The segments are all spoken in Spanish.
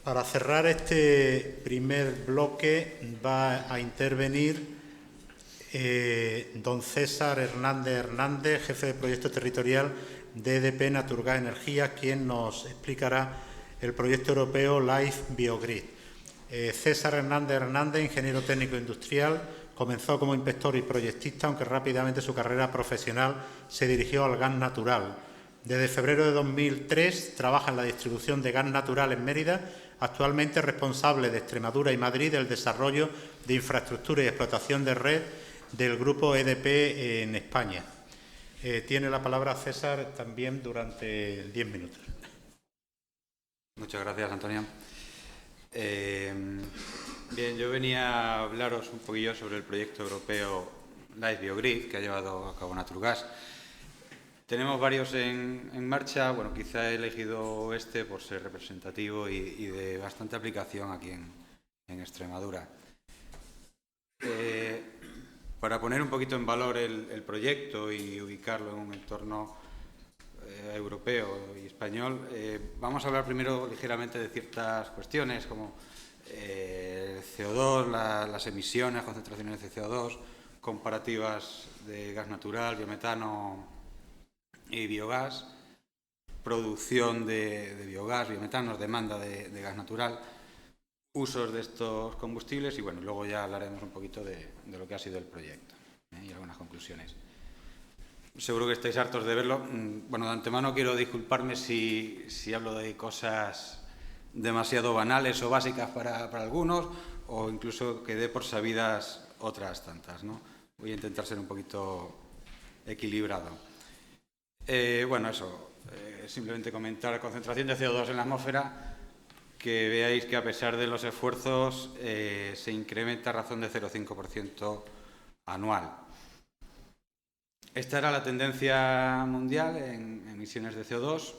Para cerrar este primer bloque va a intervenir don César Hernández, jefe de proyecto territorial de EDP Naturgas Energía, quien nos explicará el proyecto europeo Life Biogrid. César Hernández, ingeniero técnico industrial, comenzó como inspector y proyectista, aunque rápidamente su carrera profesional se dirigió al gas natural. Desde febrero de 2003 trabaja en la distribución de gas natural en Mérida, actualmente responsable de Extremadura y Madrid del desarrollo de infraestructura y explotación de red del grupo EDP en España. Tiene la palabra César también durante 10 minutos. Muchas gracias, Antonio. Bien, yo venía a hablaros un poquillo sobre el proyecto europeo Life Biogrid que ha llevado a cabo Naturgas. Tenemos varios en marcha. Bueno, quizá he elegido este por ser representativo y de bastante aplicación aquí en Extremadura. Para poner un poquito en valor el proyecto y ubicarlo en un entorno europeo y español, vamos a hablar primero ligeramente de ciertas cuestiones como el CO2, las emisiones, concentraciones de CO2, comparativas de gas natural, biometano y biogás, producción de biogás, biometanos, demanda de gas natural, usos de estos combustibles y bueno, luego ya hablaremos un poquito de lo que ha sido el proyecto y algunas conclusiones. Seguro que estáis hartos de verlo. Bueno, de antemano quiero disculparme si hablo de cosas demasiado banales o básicas para algunos o incluso que dé por sabidas otras tantas, ¿no? Voy a intentar ser un poquito equilibrado. Bueno, eso, simplemente comentar concentración de CO2 en la atmósfera, que veáis que a pesar de los esfuerzos se incrementa a razón de 0,5% anual. Esta era la tendencia mundial en emisiones de CO2.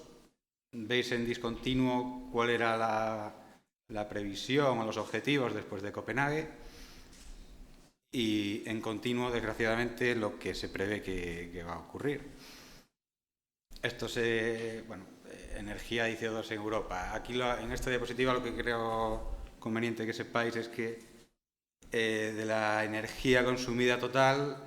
Veis en discontinuo cuál era la previsión o los objetivos después de Copenhague y en continuo, desgraciadamente, lo que se prevé que va a ocurrir. Esto energía y CO2 en Europa. Aquí en esta diapositiva lo que creo conveniente que sepáis es que de la energía consumida total,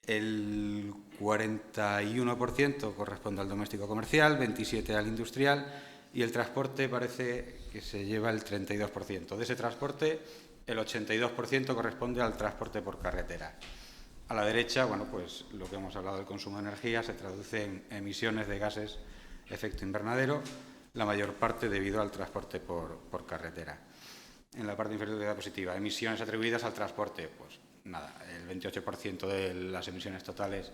el 41% corresponde al doméstico comercial, 27% al industrial y el transporte parece que se lleva el 32%. De ese transporte, el 82% corresponde al transporte por carretera. A la derecha, bueno, pues lo que hemos hablado del consumo de energía se traduce en emisiones de gases de efecto invernadero, la mayor parte debido al transporte por carretera. En la parte inferior de la diapositiva, emisiones atribuidas al transporte, pues nada, el 28% de las emisiones totales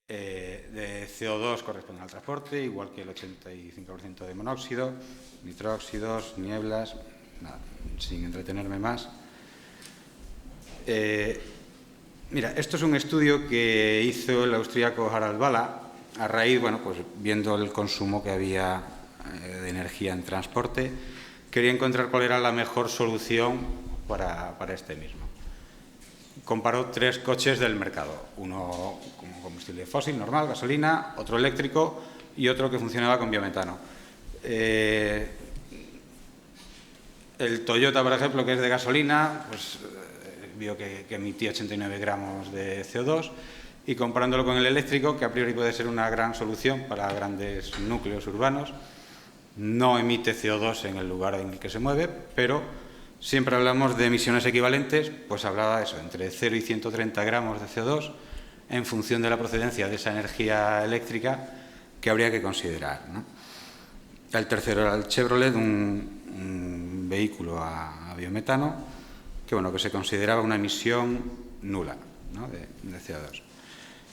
de CO2 corresponden al transporte, igual que el 85% de monóxido, nitróxidos, nieblas, nada, sin entretenerme más. Mira, esto es un estudio que hizo el austríaco Harald Balla a raíz, bueno, pues viendo el consumo que había de energía en transporte, quería encontrar cuál era la mejor solución para este mismo. Comparó 3 coches del mercado, uno con combustible fósil, normal, gasolina, otro eléctrico y otro que funcionaba con biometano. El Toyota, por ejemplo, que es de gasolina, pues vio que emitía 89 gramos de CO2 y comparándolo con el eléctrico, que a priori puede ser una gran solución para grandes núcleos urbanos, no emite CO2 en el lugar en el que se mueve, pero siempre hablamos de emisiones equivalentes, pues hablaba de eso, entre 0 y 130 gramos de CO2 en función de la procedencia de esa energía eléctrica que habría que considerar, ¿no? El tercero era el Chevrolet, un vehículo a biometano, que se consideraba una emisión nula, ¿no? de CO2.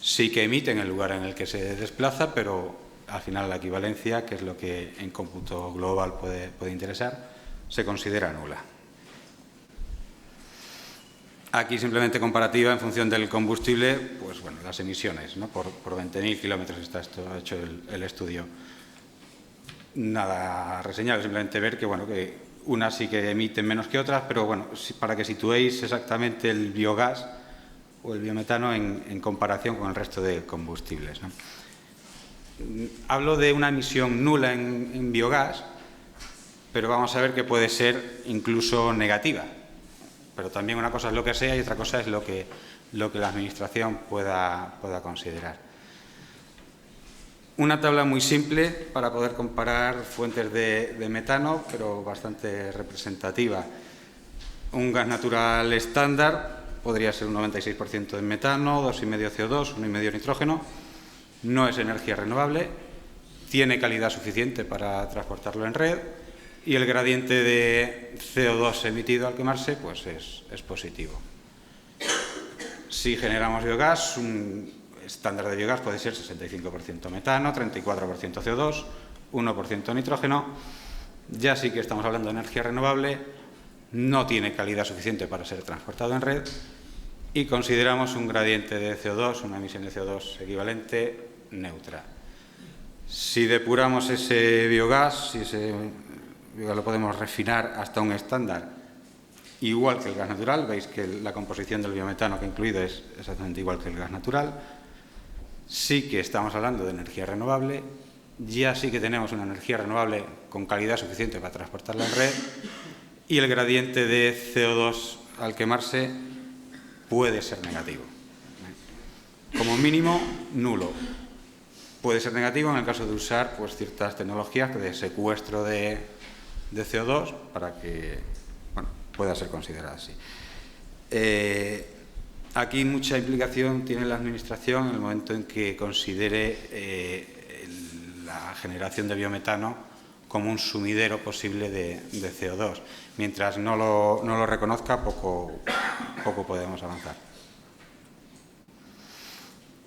Sí que emite en el lugar en el que se desplaza, pero al final la equivalencia, que es lo que en cómputo global puede interesar, se considera nula. Aquí simplemente comparativa en función del combustible, pues bueno, las emisiones, ¿no? Por 20.000 kilómetros está hecho el estudio. Nada reseñable, simplemente ver que, bueno, que unas sí que emiten menos que otras, pero bueno, para que situéis exactamente el biogás o el biometano en comparación con el resto de combustibles, ¿no? Hablo de una emisión nula en biogás pero vamos a ver que puede ser incluso negativa. Pero también una cosa es lo que sea y otra cosa es lo que la Administración pueda considerar. Una tabla muy simple para poder comparar fuentes de metano, pero bastante representativa. Un gas natural estándar podría ser un 96% de metano, 2,5 CO2, 1,5 nitrógeno. No es energía renovable, tiene calidad suficiente para transportarlo en red y el gradiente de CO2 emitido al quemarse pues es positivo. Si generamos biogás, un estándar de biogás puede ser 65% metano, 34% CO2, 1% nitrógeno. Ya sí que estamos hablando de energía renovable, no tiene calidad suficiente para ser transportado en red y consideramos un gradiente de CO2, una emisión de CO2 equivalente, neutra. Si depuramos ese biogás, si ese biogás lo podemos refinar hasta un estándar igual que el gas natural, veis que la composición del biometano que he incluido es exactamente igual que el gas natural, sí que estamos hablando de energía renovable, ya sí que tenemos una energía renovable con calidad suficiente para transportarla en red y el gradiente de CO2 al quemarse puede ser negativo. Como mínimo, nulo. Puede ser negativo en el caso de usar pues, ciertas tecnologías de secuestro de CO2 para que pueda ser considerada así. Aquí mucha implicación tiene la Administración en el momento en que considere la generación de biometano como un sumidero posible de CO2. Mientras no lo reconozca, poco podemos avanzar.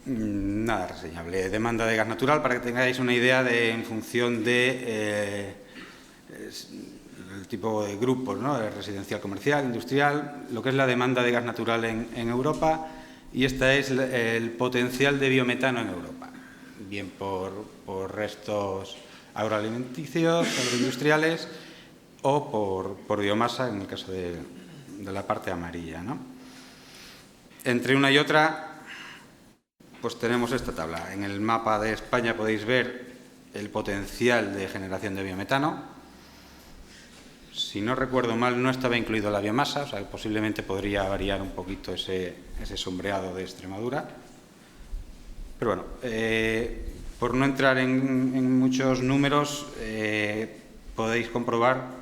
Nada reseñable. Demanda de gas natural, para que tengáis una idea en función de el tipo de grupos, ¿no? Residencial, comercial, industrial, lo que es la demanda de gas natural en Europa, y esta es el potencial de biometano en Europa, bien por restos agroalimenticios, agroindustriales o por biomasa, en el caso de la parte amarilla, ¿no? Entre una y otra, pues tenemos esta tabla. En el mapa de España podéis ver el potencial de generación de biometano. Si no recuerdo mal, no estaba incluido la biomasa, o sea, posiblemente podría variar un poquito ese sombreado de Extremadura. Pero bueno, por no entrar en muchos números, podéis comprobar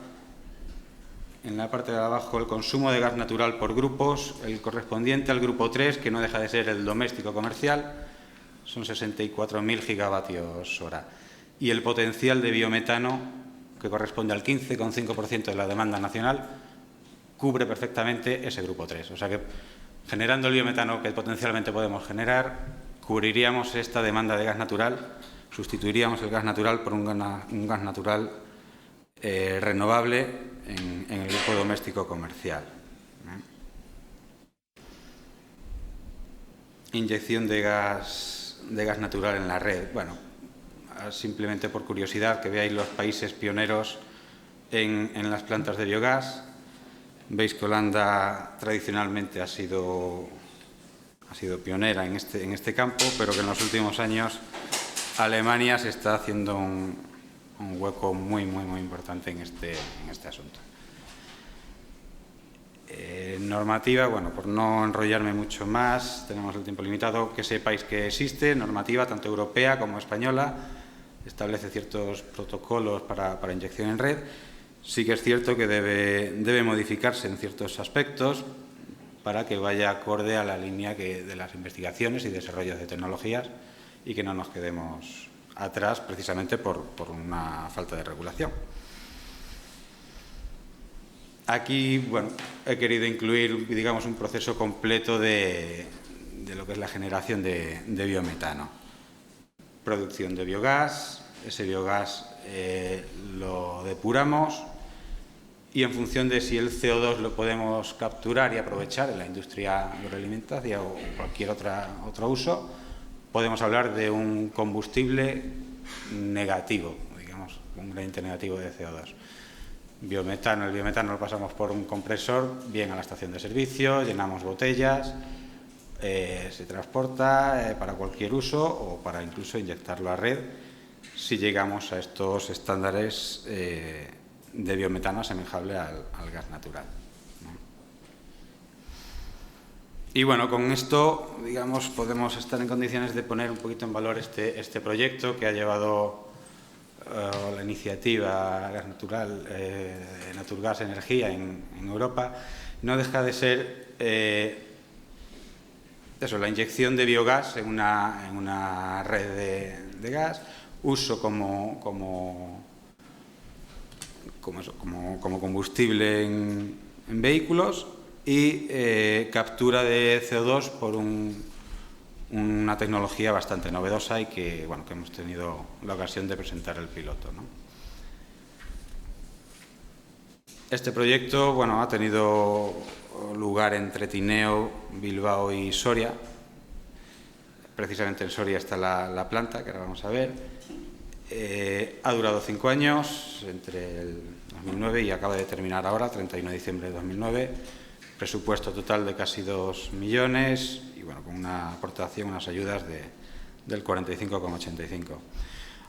en la parte de abajo el consumo de gas natural por grupos, el correspondiente al grupo 3, que no deja de ser el doméstico comercial, son 64.000 gigavatios hora. Y el potencial de biometano, que corresponde al 15,5% de la demanda nacional, cubre perfectamente ese grupo 3. O sea que, generando el biometano que potencialmente podemos generar, cubriríamos esta demanda de gas natural, sustituiríamos el gas natural por un gas natural renovable en el grupo doméstico comercial. Inyección de gas natural en la red. Bueno, simplemente por curiosidad, que veáis los países pioneros en las plantas de biogás. Veis que Holanda tradicionalmente ha sido pionera en este campo, pero que en los últimos años Alemania se está haciendo un hueco muy importante en este asunto. Normativa, bueno, por no enrollarme mucho más, tenemos el tiempo limitado, que sepáis que existe normativa tanto europea como española, establece ciertos protocolos para inyección en red. Sí que es cierto que debe modificarse en ciertos aspectos para que vaya acorde a la línea de las investigaciones y desarrollos de tecnologías y que no nos quedemos atrás precisamente por una falta de regulación. Aquí, bueno, he querido incluir, digamos, un proceso completo de lo que es la generación de biometano. Producción de biogás, ese biogás lo depuramos y en función de si el CO2 lo podemos capturar y aprovechar en la industria agroalimentaria o cualquier otro uso, podemos hablar de un combustible negativo, digamos, un gradiente negativo de CO2. El biometano lo pasamos por un compresor, bien a la estación de servicio, llenamos botellas, se transporta para cualquier uso o para incluso inyectarlo a red si llegamos a estos estándares de biometano asemejable al gas natural, ¿no? Y bueno, con esto, digamos, podemos estar en condiciones de poner un poquito en valor este proyecto que ha llevado la iniciativa Gas Natural, Naturgas Energía en Europa. No deja de ser eso, la inyección de biogás en una red de gas, uso como combustible en vehículos y captura de CO2 por una tecnología bastante novedosa y que, bueno, que hemos tenido la ocasión de presentar el piloto, ¿no? Este proyecto, bueno, ha tenido lugar entre Tineo, Bilbao y Soria. Precisamente en Soria está la planta, que ahora vamos a ver. Ha durado 5 años, entre el 2009 y acaba de terminar ahora, 31 de diciembre de 2009. Presupuesto total de casi 2 millones y, bueno, con una aportación, unas ayudas del 45,85.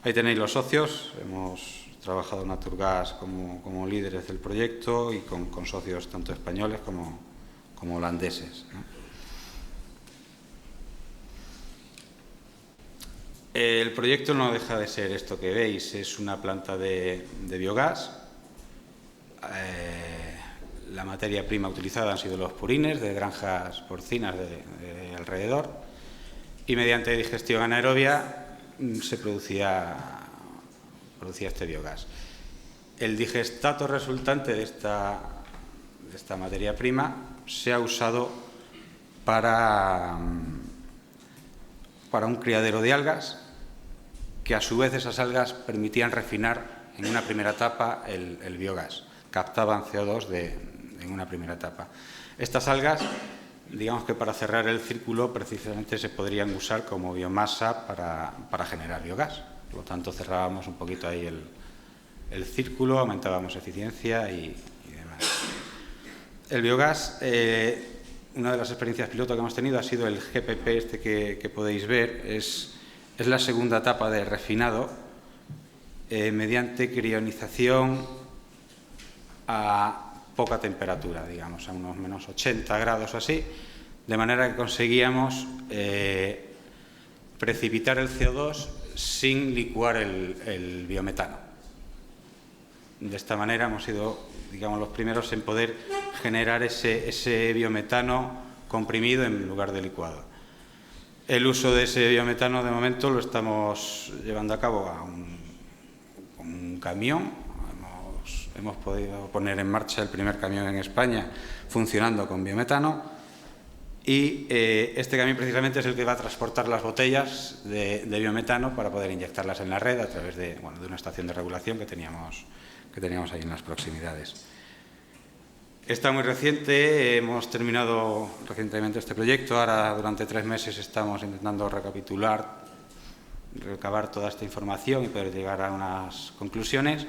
Ahí tenéis los socios. Hemos trabajado en Naturgas como líderes del proyecto y con socios tanto españoles como holandeses, ¿no? El proyecto no deja de ser esto que veis, es una planta de biogás. La materia prima utilizada han sido los purines de granjas porcinas de alrededor y mediante digestión anaerobia se producía este biogás. El digestato resultante de esta materia prima se ha usado para un criadero de algas, que a su vez esas algas permitían refinar en una primera etapa el biogás, captaban CO2 en una primera etapa. Estas algas, digamos que para cerrar el círculo, precisamente se podrían usar como biomasa para generar biogás. Por lo tanto, cerrábamos un poquito ahí el círculo, aumentábamos eficiencia y demás. El biogás, una de las experiencias piloto que hemos tenido ha sido el GPP este que podéis ver. Es la segunda etapa de refinado mediante crionización a poca temperatura, digamos, a unos menos 80 grados así, de manera que conseguíamos precipitar el CO2 sin licuar el biometano. De esta manera hemos sido, digamos, los primeros en poder generar ese biometano comprimido en lugar de licuado. El uso de ese biometano de momento lo estamos llevando a cabo a un camión. Hemos podido poner en marcha el primer camión en España funcionando con biometano y este camión precisamente es el que va a transportar las botellas de biometano para poder inyectarlas en la red a través de una estación de regulación que teníamos ahí en las proximidades. Está muy reciente, hemos terminado recientemente este proyecto. Ahora durante 3 meses estamos intentando recabar toda esta información y poder llegar a unas conclusiones.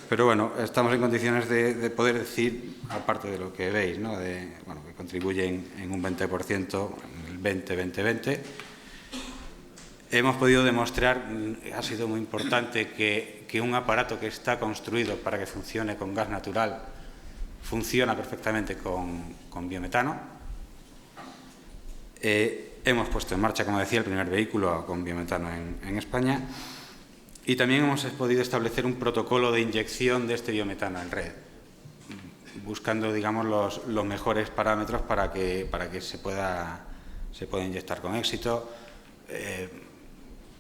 Pero bueno, estamos en condiciones de poder decir, aparte de lo que veis, ¿no? Que contribuyen en un 20%, en el 20-20-20. Hemos podido demostrar, ha sido muy importante, que un aparato que está construido para que funcione con gas natural funciona perfectamente con biometano. Hemos puesto en marcha, como decía, el primer vehículo con biometano en España. Y también hemos podido establecer un protocolo de inyección de este biometano en red, buscando, digamos, los mejores parámetros para que se pueda inyectar con éxito.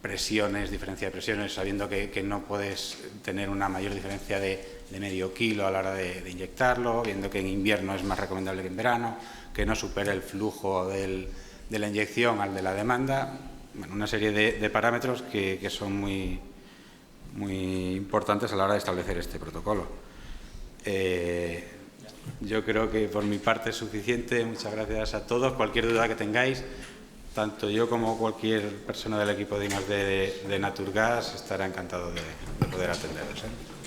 Diferencia de presiones, sabiendo que no puedes tener una mayor diferencia de medio kilo a la hora de inyectarlo, viendo que en invierno es más recomendable que en verano, que no supere el flujo de la inyección al de la demanda. Bueno, una serie de parámetros que son muy importantes a la hora de establecer este protocolo. Yo creo que por mi parte es suficiente. Muchas gracias a todos. Cualquier duda que tengáis, tanto yo como cualquier persona del equipo de I+D de Naturgas estará encantado de poder atenderos, ¿eh?